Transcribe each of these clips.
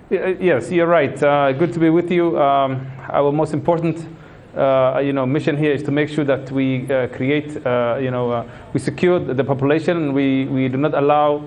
Yes, you're right. Good to be with you. Our most important, mission here is to make sure that we create, we secure the population. And we do not allow,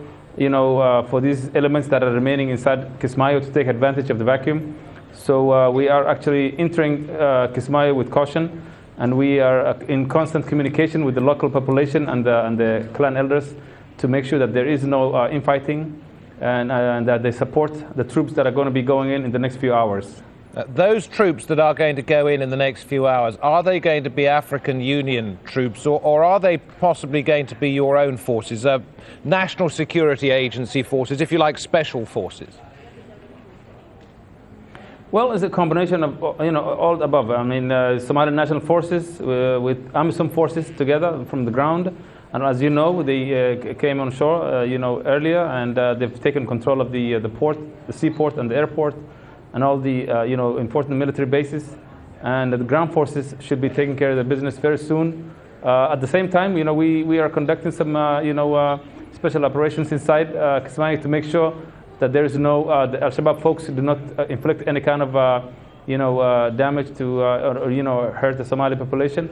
for these elements that are remaining inside Kismayo to take advantage of the vacuum. So we are actually entering Kismayo with caution, and we are in constant communication with the local population and the clan elders to make sure that there is no infighting. And that they support the troops that are going to be going in the next few hours. Those troops that are going to go in the next few hours, are they going to be African Union troops, or are they possibly going to be your own forces, National Security Agency forces, if you like, special forces? Well, it's a combination of all the above. I mean, Somali National Forces with AMISOM forces together from the ground. And as you know, they came on shore, earlier, and they've taken control of the port, the seaport, and the airport, and all the important military bases. And the ground forces should be taking care of their business very soon. At the same time, we are conducting some special operations inside Kismayo to make sure that there is no the al-Shabab folks do not inflict any kind of damage to or hurt the Somali population.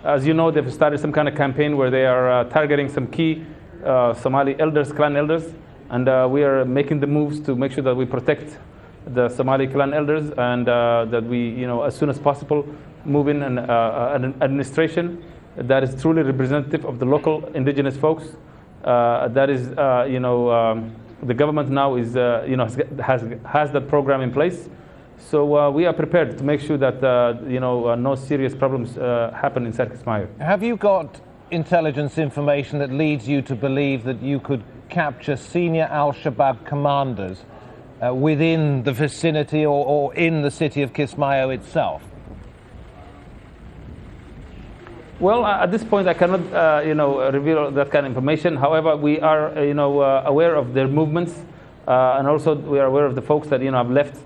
As you know, they've started some kind of campaign where they are targeting some key Somali elders, clan elders, and we are making the moves to make sure that we protect the Somali clan elders, and that we, as soon as possible, move in an administration that is truly representative of the local indigenous folks. That is, the government now is, has that program in place. So we are prepared to make sure that no serious problems happen inside Kismayo. Have you got intelligence information that leads you to believe that you could capture senior al-Shabab commanders within the vicinity or in the city of Kismayo itself? Well, at this point, I cannot, reveal that kind of information. However, we are, aware of their movements, and also we are aware of the folks that have left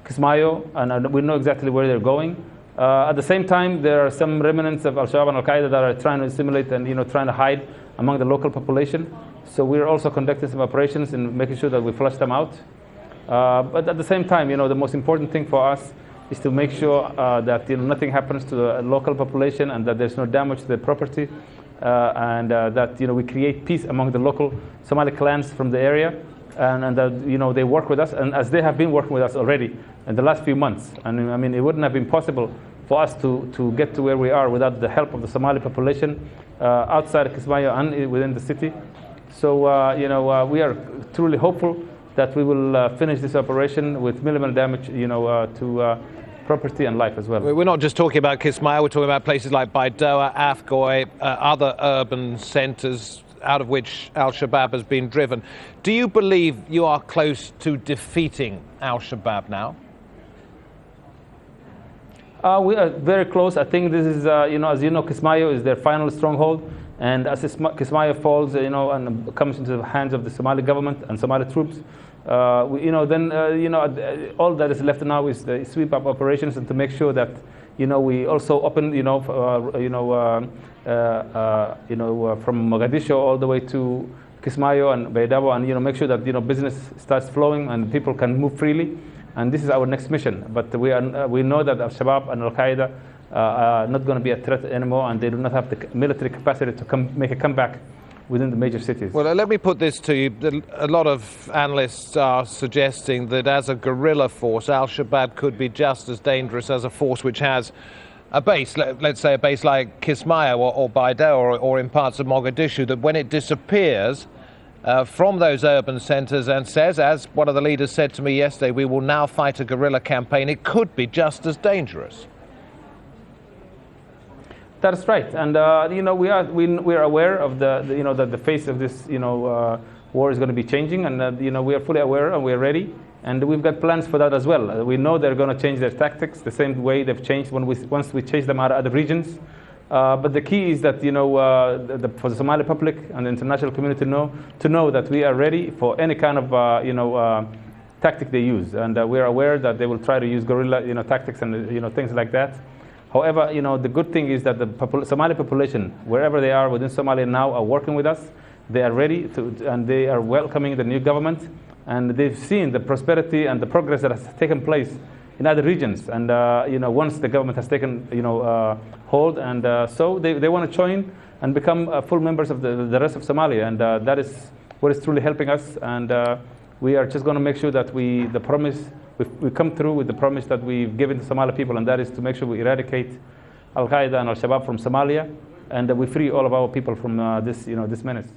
Kismayo, and we know exactly where they're going. At the same time, there are some remnants of al-Shabab and al-Qaeda that are trying to assimilate and trying to hide among the local population. So we're also conducting some operations and making sure that we flush them out. But at the same time, the most important thing for us is to make sure that nothing happens to the local population, and that there's no damage to their property, and that we create peace among the local Somali clans from the area. And that they work with us, and as they have been working with us already in the last few months. And I mean, it wouldn't have been possible for us to get to where we are without the help of the Somali population outside of Kismayo and within the city. So we are truly hopeful that we will finish this operation with minimal damage, to property and life as well. We're not just talking about Kismayo. We're talking about places like Baidoa, Afgoy, other urban centres out of which al-Shabab has been driven. Do you believe you are close to defeating al-Shabab now? We are very close. I think this is, as you know, Kismayo is their final stronghold. And as Kismayo falls, and comes into the hands of the Somali government and Somali troops, all that is left now is the sweep up operations, and to make sure that, we also open, from Mogadishu all the way to Kismayo and Baidoa, and make sure that business starts flowing and people can move freely. And this is our next mission. But we know that al-Shabab and al-Qaeda are not going to be a threat anymore, and they do not have the military capacity to make a comeback within the major cities. Well, let me put this to you. A lot of analysts are suggesting that as a guerrilla force, al-Shabab could be just as dangerous as a force which has a base, let's say a base like Kismayo or Baidoa or in parts of Mogadishu, that when it disappears from those urban centres and says, as one of the leaders said to me yesterday, we will now fight a guerrilla campaign, it could be just as dangerous. That's right, and we are aware of that the face of this war is going to be changing, and we are fully aware and we are ready, and we've got plans for that as well. We know they're going to change their tactics the same way they've changed once we chase them out of other regions. But the key is that for the Somali public and the international community to know that we are ready for any kind of tactic they use, and we are aware that they will try to use guerrilla tactics and things like that. However, the good thing is that the Somali population, wherever they are within Somalia now, are working with us. They are ready to, and they are welcoming the new government, and they've seen the prosperity and the progress that has taken place in other regions. And once the government has taken hold, and so they want to join and become full members of the rest of Somalia, and that is what is truly helping us. And we are just going to make sure that we come through with the promise that we've given to Somali people, and that is to make sure we eradicate al-Qaeda and al-Shabab from Somalia, and that we free all of our people from this menace.